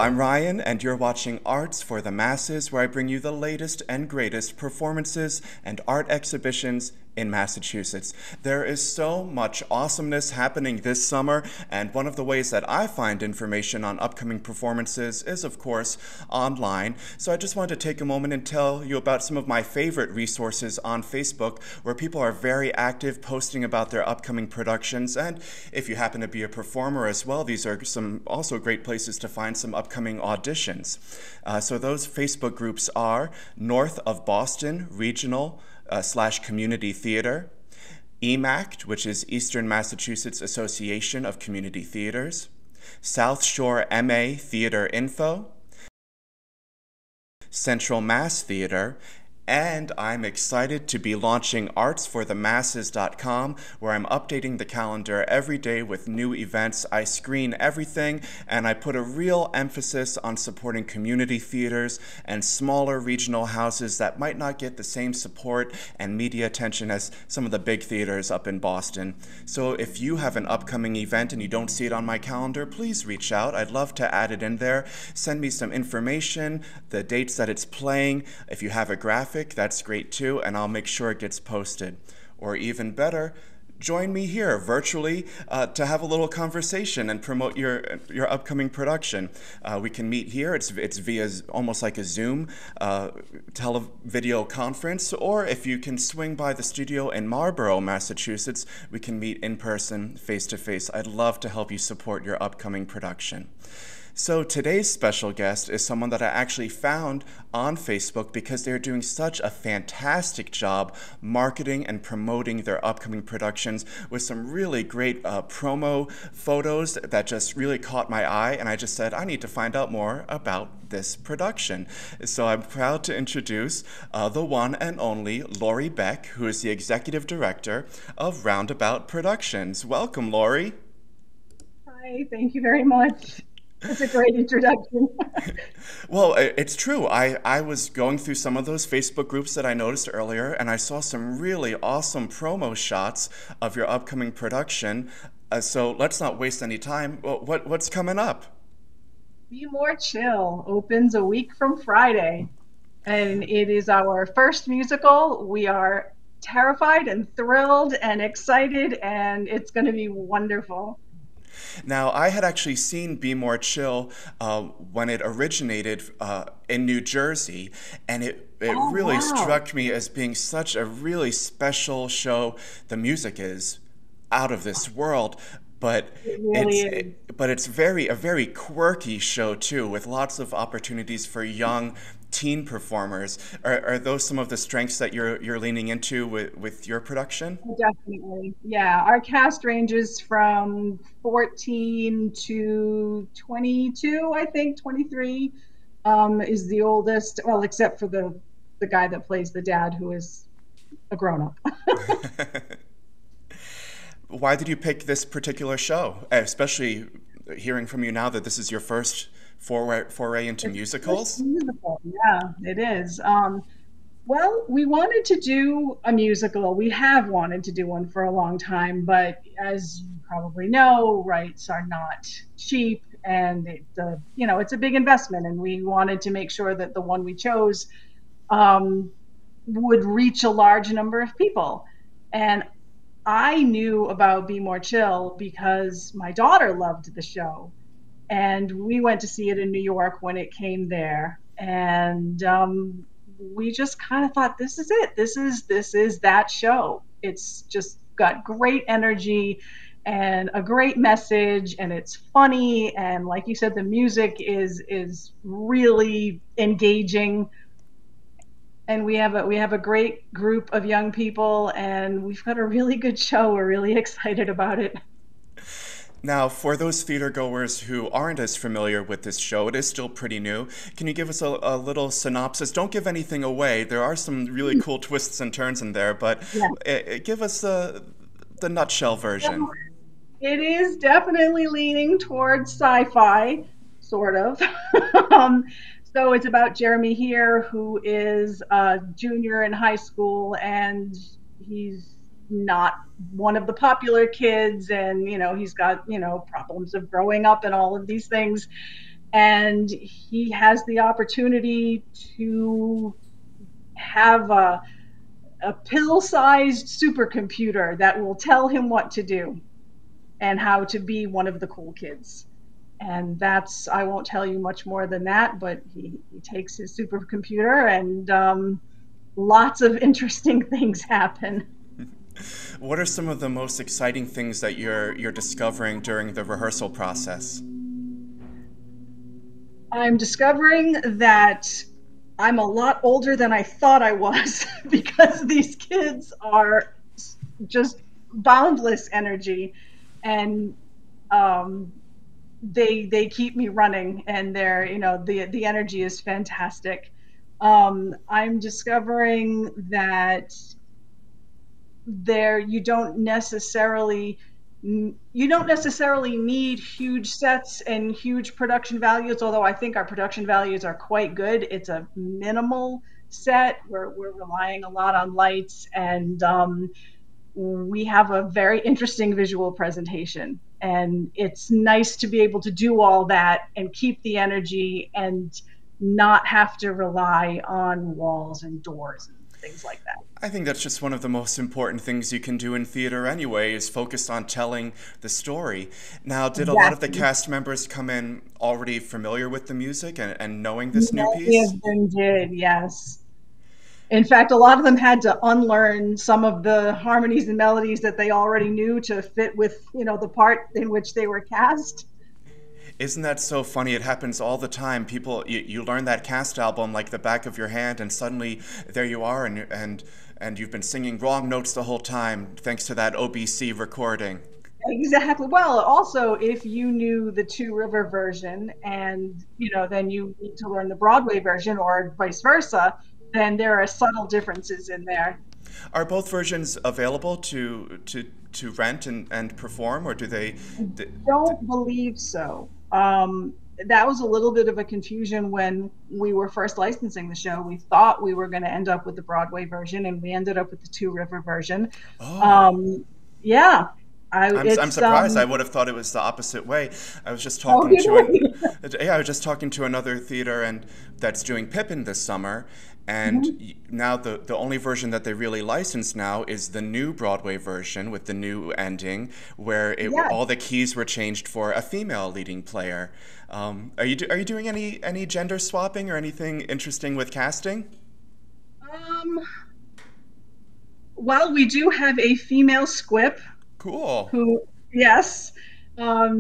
I'm Ryan, and you're watching Arts for the Masses, where I bring you the latest and greatest performances and art exhibitions in Massachusetts. There is so much awesomeness happening this summer, and one of the ways that I find information on upcoming performances is, of course, online. So I just wanted to take a moment and tell you about some of my favorite resources on Facebook, where people are very active posting about their upcoming productions. And if you happen to be a performer as well, these are some also great places to find some upcoming auditions. So those Facebook groups are North of Boston Regional / Community Theater, EMACT, which is Eastern Massachusetts Association of Community Theaters, South Shore MA Theater Info, Central Mass Theater, and I'm excited to be launching artsforthemasses.com, where I'm updating the calendar every day with new events. I screen everything, and I put a real emphasis on supporting community theaters and smaller regional houses that might not get the same support and media attention as some of the big theaters up in Boston. So if you have an upcoming event and you don't see it on my calendar, please reach out. I'd love to add it in there. Send me some information, the dates that it's playing. If you have a graphic, that's great too, and I'll make sure it gets posted. Or even better, join me here virtually to have a little conversation and promote your upcoming production. We can meet here. It's via almost like a Zoom video conference, or if you can swing by the studio in Marlborough, Massachusetts, we can meet in person, face to face. I'd love to help you support your upcoming production. So today's special guest is someone that I actually found on Facebook because they're doing such a fantastic job marketing and promoting their upcoming productions with some really great promo photos that just really caught my eye, and I just said, I need to find out more about this production. So I'm proud to introduce the one and only Lori Beck, who is the Executive Director of Roundabout Productions. Welcome, Lori. Hi, thank you very much. That's a great introduction. Well, it's true. I was going through some of those Facebook groups that I noticed earlier, and I saw some really awesome promo shots of your upcoming production. So let's not waste any time. What's coming up? Be More Chill opens a week from Friday, and it is our first musical. We are terrified and thrilled and excited, and it's going to be wonderful. Now, I had actually seen Be More Chill when it originated in New Jersey, and it Oh, really wow. struck me as being such a really special show. The music is out of this world, but It really is. it's a very quirky show too, with lots of opportunities for young teen performers. Are those some of the strengths that you're leaning into with your production? Definitely. Yeah, our cast ranges from 14 to 22, I think, 23 is the oldest, well, except for the guy that plays the dad who is a grown up. Why did you pick this particular show? Especially hearing from you now that this is your first foray into It's the first musicals? musical. Yeah, it is. Well, we wanted to do a musical. We have wanted to do one for a long time, but as you probably know, rights are not cheap, and it's a big investment. And we wanted to make sure that the one we chose um, would reach a large number of people. And I knew about Be More Chill because my daughter loved the show, and we went to see it in New York when it came there, and we just kind of thought, this is it. This is that show. It's just got great energy and a great message, and it's funny, and like you said, the music is really engaging, and we have a great group of young people, and we've got a really good show. We're really excited about it. Now, for those theater goers who aren't as familiar with this show, it is still pretty new. Can you give us a little synopsis? Don't give anything away. There are some really cool twists and turns in there, but Yeah. give us the nutshell version. It is definitely leaning towards sci-fi, sort of. um, so it's about Jeremy here, who is a junior in high school, and he's not one of the popular kids, and he's got problems of growing up and all of these things. and he has the opportunity to have a pill-sized supercomputer that will tell him what to do and how to be one of the cool kids. And that's, I won't tell you much more than that, but he takes his supercomputer and lots of interesting things happen. What are some of the most exciting things that you're discovering during the rehearsal process? I'm discovering that I'm a lot older than I thought I was because these kids are just boundless energy, and um, they keep me running, and they're, the energy is fantastic. I'm discovering that there you don't necessarily need huge sets and huge production values, although I think our production values are quite good. It's a minimal set. We're relying a lot on lights, and we have a very interesting visual presentation. And it's nice to be able to do all that and keep the energy and not have to rely on walls and doors and things like that. I think that's just one of the most important things you can do in theater anyway, is focus on telling the story. Now, did a lot of the Exactly. cast members come in already familiar with the music and knowing this new Many piece? of them did, yes. In fact, a lot of them had to unlearn some of the harmonies and melodies that they already knew to fit with, the part in which they were cast. Isn't that so funny? It happens all the time. People, you learn that cast album like the back of your hand, and suddenly there you are, and you've been singing wrong notes the whole time thanks to that OBC recording. Exactly. Well, also, if you knew the Two River version and, then you need to learn the Broadway version or vice versa, then there are subtle differences in there. Are both versions available to rent and perform, or do they? Don't believe so. That was a little bit of a confusion when we were first licensing the show. We thought we were going to end up with the Broadway version, and we ended up with the Two River version. Oh, Um, yeah, I'm it's surprised. I would have thought it was the opposite way. I was just oh, talking good to an way. yeah, I was just talking to another theater and that's doing Pippin this summer, and Mhm. now the only version that they really license now is the new Broadway version with the new ending, where Yeah. all the keys were changed for a female leading player. Are you doing any gender swapping or anything interesting with casting? Um, well, we do have a female squip Cool. who, yes,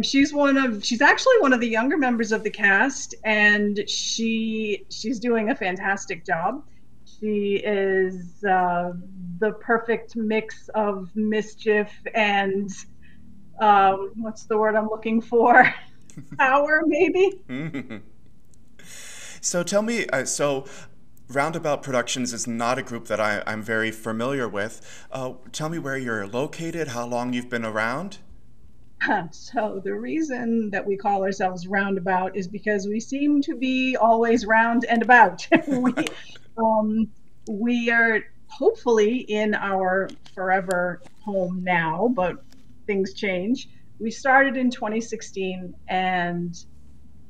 she's actually one of the younger members of the cast, and she's doing a fantastic job. She is the perfect mix of mischief and what's the word I'm looking for? Power, maybe. So tell me, so Roundabout Productions is not a group that I'm very familiar with. Tell me where you're located, how long you've been around. So the reason that we call ourselves Roundabout is because we seem to be always round and about. Um, we are hopefully in our forever home now, but things change. We started in 2016, and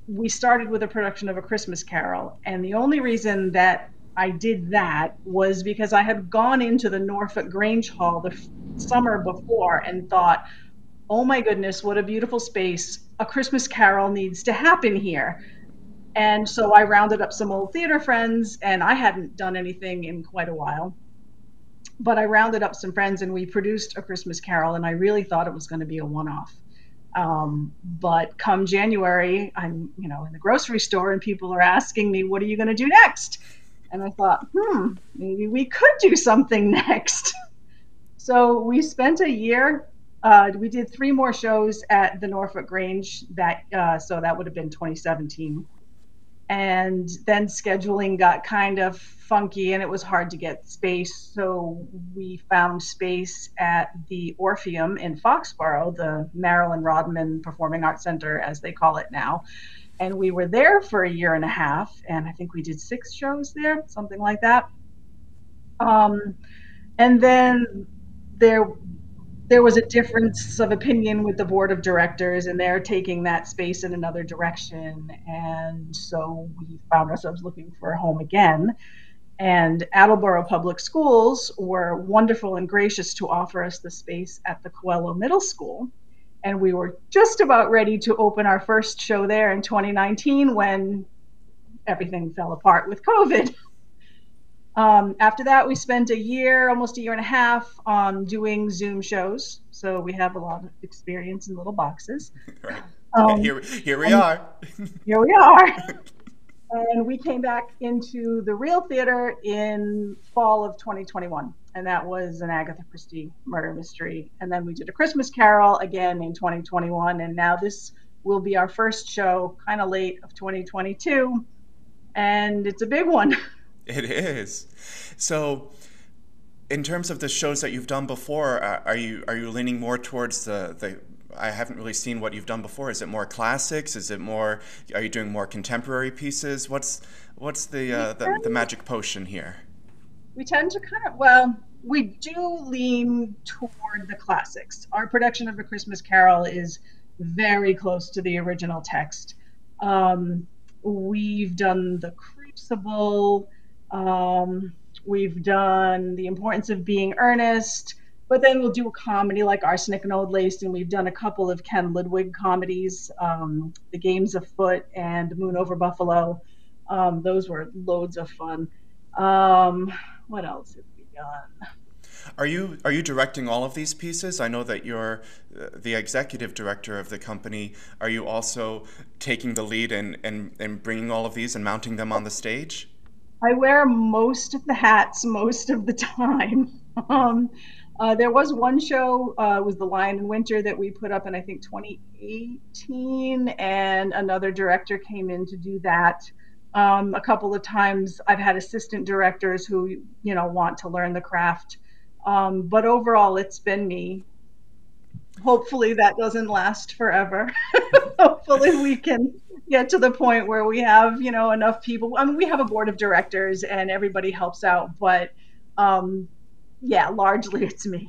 we started with a production of A Christmas Carol. And the only reason that I did that was because I had gone into the Norfolk Grange Hall the summer before and thought, oh my goodness, what a beautiful space. A Christmas Carol needs to happen here. And so I rounded up some old theater friends, and I hadn't done anything in quite a while. But I rounded up some friends, and we produced A Christmas Carol, and I really thought it was going to be a one off. But come January, I'm, in the grocery store, and people are asking me, what are you going to do next? And I thought, maybe we could do something next. So we spent a year. We did three more shows at the Norfolk Grange. So that would have been 2017. And then scheduling got kind of funky, and it was hard to get space. So we found space at the Orpheum in Foxborough, the Marilyn Rodman Performing Arts Center, as they call it now. And we were there for a year and a half, and I think we did six shows there, something like that. Um, and then there there was a difference of opinion with the board of directors, and they're taking that space in another direction. And so we found ourselves looking for a home again. And Attleboro Public Schools were wonderful and gracious to offer us the space at the Coelho Middle School. And we were just about ready to open our first show there in 2019 when everything fell apart with COVID. After that, we spent a year, almost a year and a half, doing Zoom shows. So we have a lot of experience in little boxes. Right. Um, Here we and are. here we are. And we came back into the real theater in fall of 2021. And that was an Agatha Christie murder mystery. And then we did A Christmas Carol again in 2021. And now this will be our first show, kind of late of 2022. And it's a big one. It is. So, in terms of the shows that you've done before, are you leaning more towards the I haven't really seen what you've done before. Is it more classics? Is it more? Are you doing more contemporary pieces? What's the magic potion here? We tend to kind of, well, we do lean toward the classics. Our production of A Christmas Carol is very close to the original text. We've done The Crucible. We've done The Importance of Being Earnest, but then we'll do a comedy like Arsenic and Old Lace, and we've done a couple of Ken Ludwig comedies, The Game's Afoot and Moon Over Buffalo. Those were loads of fun. What else have we done? Are you directing all of these pieces? I know that you're the executive director of the company. Are you also taking the lead and bringing all of these and mounting them on the stage? I wear most of the hats most of the time. There was one show, was The Lion in Winter, that we put up in, I think, 2018, and another director came in to do that. A couple of times I've had assistant directors who, want to learn the craft. But overall, it's been me. Hopefully that doesn't last forever. Hopefully we can get to the point where we have, enough people. I mean, we have a board of directors and everybody helps out, but yeah, largely it's me.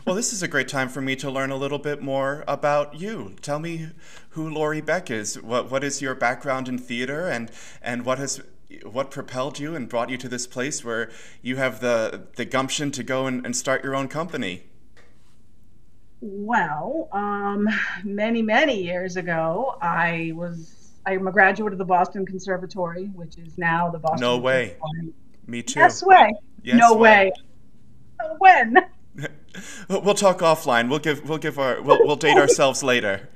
Well, this is a great time for me to learn a little bit more about you. Tell me who Lori Beck is. What is your background in theater, and what propelled you and brought you to this place where you have the gumption to go and start your own company? Well, many, many years ago, I'm a graduate of the Boston Conservatory, which is now the No Boston way. Philharmonic. Me too. Yes way. Yes No way. way. When? We'll talk offline. We'll date ourselves later.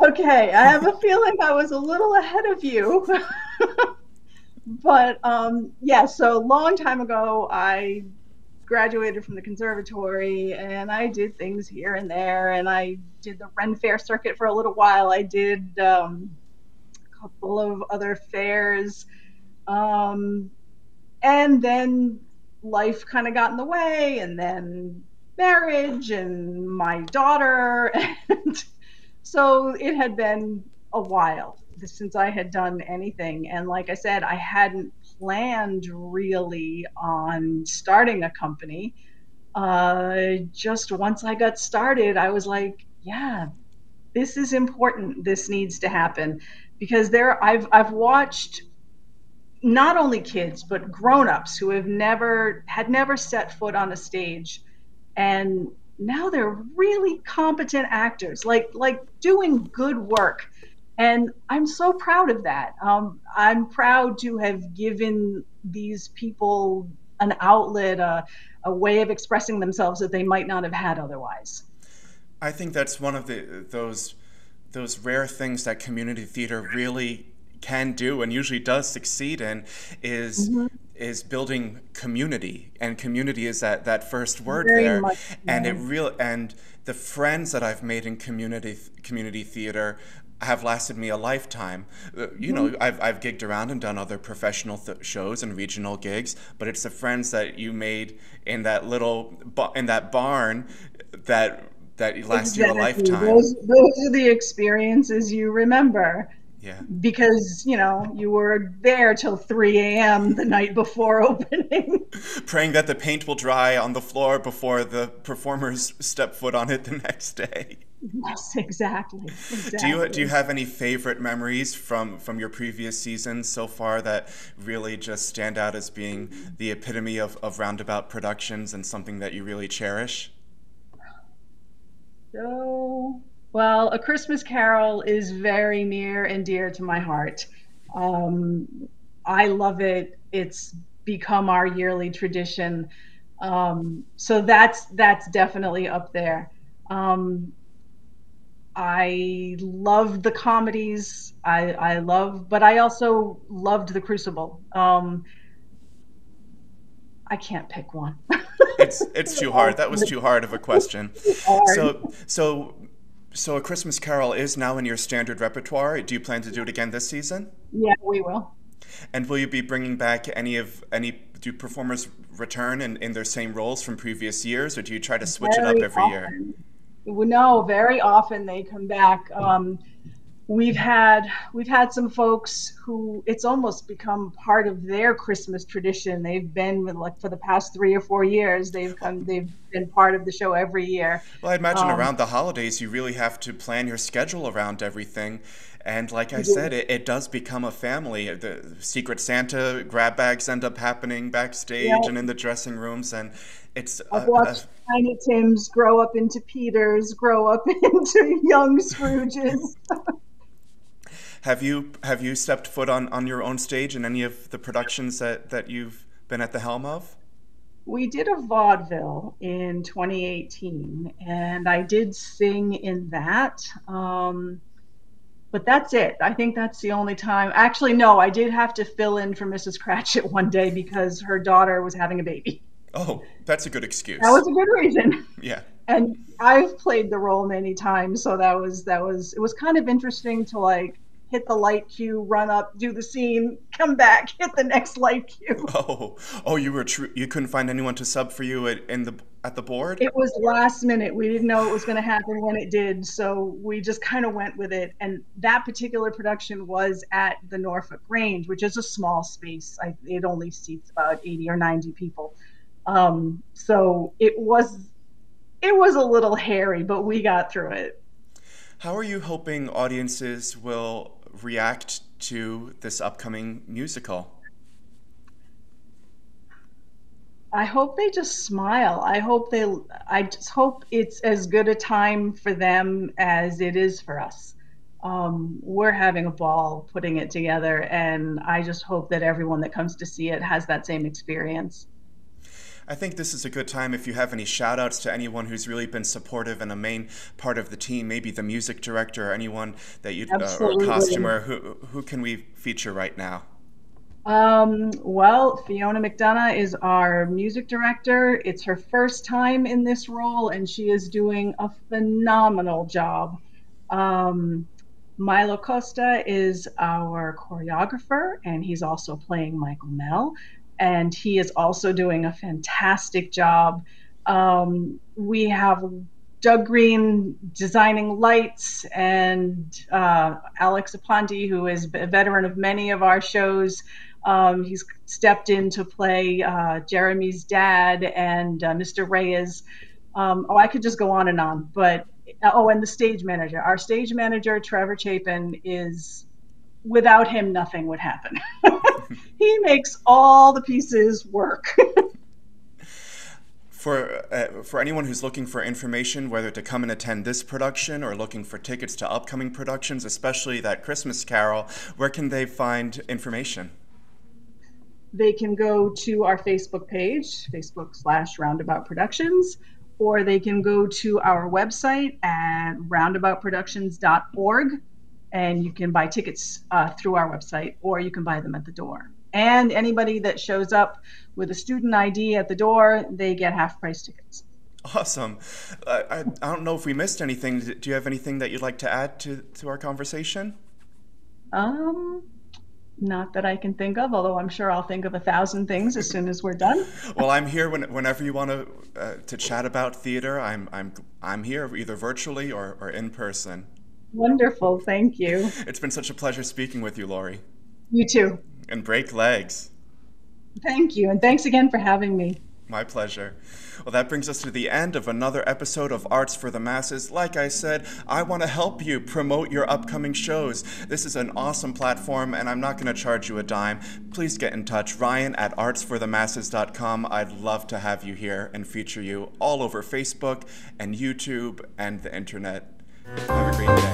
Okay, I have a feeling I was a little ahead of you. But yeah, so long time ago, I graduated from the conservatory and I did things here and there, and I did the Ren Fair circuit for a little while. I did a couple of other fairs, and then life kind of got in the way, and then marriage and my daughter, and so it had been a while since I had done anything. And like I said, I hadn't planned really on starting a company. Just once I got started, I was like, yeah, this is important. This needs to happen, because I've watched not only kids but grown-ups who had never set foot on a stage, and now they're really competent actors, like doing good work. And I'm so proud of that. I'm proud to have given these people an outlet, a way of expressing themselves that they might not have had otherwise. I think that's one of those rare things that community theater really can do and usually does succeed in is Mm-hmm. is building community, and community is that first word Very there. much And so. and the friends that I've made in community theater have lasted me a lifetime. Mhm. I've gigged around and done other professional shows and regional gigs, but it's the friends that you made in that in that barn that last you a Exactly. lifetime. Those are the experiences you remember. Yeah. because, you were there till 3 a.m. the night before opening. Praying that the paint will dry on the floor before the performers step foot on it the next day. Yes, exactly. Do you Exactly. have any favorite memories from your previous seasons so far that really just stand out as being the epitome of Roundabout Productions and something that you really cherish? So, well, A Christmas Carol is very near and dear to my heart. Um, I love it. It's become our yearly tradition. So that's definitely up there. Um, I love the comedies. I love, but I also loved The Crucible. I can't pick one. It's They're too hard. all That was too hard of a question. hard. So so so A Christmas Carol is now in your standard repertoire. Do you plan to do it again this season? Yeah, we will. And will you be bringing back any do performers return in their same roles from previous years, or do you try to switch it up Very every year? often. No, very often they come back. We've had we've had some folks who it's almost become part of their Christmas tradition. They've been with, like, for the past 3 or 4 years. They've been part of the show every year. Well, I imagine Um, around the holidays you really have to plan your schedule around everything. And like I we said, do. it does become a family. The Secret Santa grab bags end up happening backstage and Yeah, in the dressing rooms, and it's I've watched Tiny Tims grow up into Peters, grow up into young Scrooges. have you stepped foot on your own stage in any of the productions that you've been at the helm of? We did a vaudeville in 2018, and I did sing in that. But that's it. I think that's the only time. Actually, no, I did have to fill in for Mrs. Cratchit one day because her daughter was having a baby. Oh, that's a good That excuse. was a good reason. Yeah. And I've played the role many times, so that was it was kind of interesting to, like, hit the light cue, run up, do the scene, come back, hit the next light cue. Oh, oh, you couldn't find anyone to sub for you at the board? It was last minute. We didn't know it was going to happen when it did, so we just kind of went with it. And that particular production was at the Norfolk Grange, which is a small space. It only seats about 80 or 90 people. So it was a little hairy, but we got through it. How are you hoping audiences will react to this upcoming musical? I hope they just smile. I just hope it's as good a time for them as it is for us. We're having a ball putting it together, and I just hope that everyone that comes to see it has that same experience. I think this is a good time if you have any shout outs to anyone who's really been supportive and a main part of the team, maybe the music director or anyone that you or Absolutely. costumer. Who can we feature right now? Well, Fiona McDonough is our music director. It's her first time in this role, and she is doing a phenomenal job. Um, Milo Costa is our choreographer, and he's also playing Michael Mell, and he is also doing a fantastic job. We have Doug Green designing lights, and Alex Aponte, who is a veteran of many of our shows. He's stepped in to play Jeremy's dad and Mr. Reyes. Oh, I could just go on and on. But oh, and the stage manager. Our stage manager, Trevor Chapin, is without him, nothing would happen. He makes all the pieces work. For anyone who's looking for information, whether to come and attend this production or looking for tickets to upcoming productions, especially that Christmas Carol, where can they find information? They can go to our Facebook page, Facebook/Roundabout Productions, or they can go to our website at roundaboutproductions.org, and you can buy tickets through our website, or you can buy them at the door. And anybody that shows up with a student ID at the door, they get half price tickets. Awesome. I don't know if we missed anything. Do you have anything that you'd like to add to our conversation? Um, Not that I can think of, although I'm sure I'll think of 1,000 things as soon as we're done. Well, I'm here whenever you want to chat about theater. I'm here either virtually or in person. Wonderful. Thank you. It's been such a pleasure speaking with you, Lori. You too. And break legs. Thank you. And thanks again for having me. My pleasure. Well, that brings us to the end of another episode of Arts for the Masses. Like I said, I want to help you promote your upcoming shows. This is an awesome platform, and I'm not going to charge you a dime. Please get in touch. Ryan at artsforthemasses.com. I'd love to have you here and feature you all over Facebook and YouTube and the internet. Have a great day.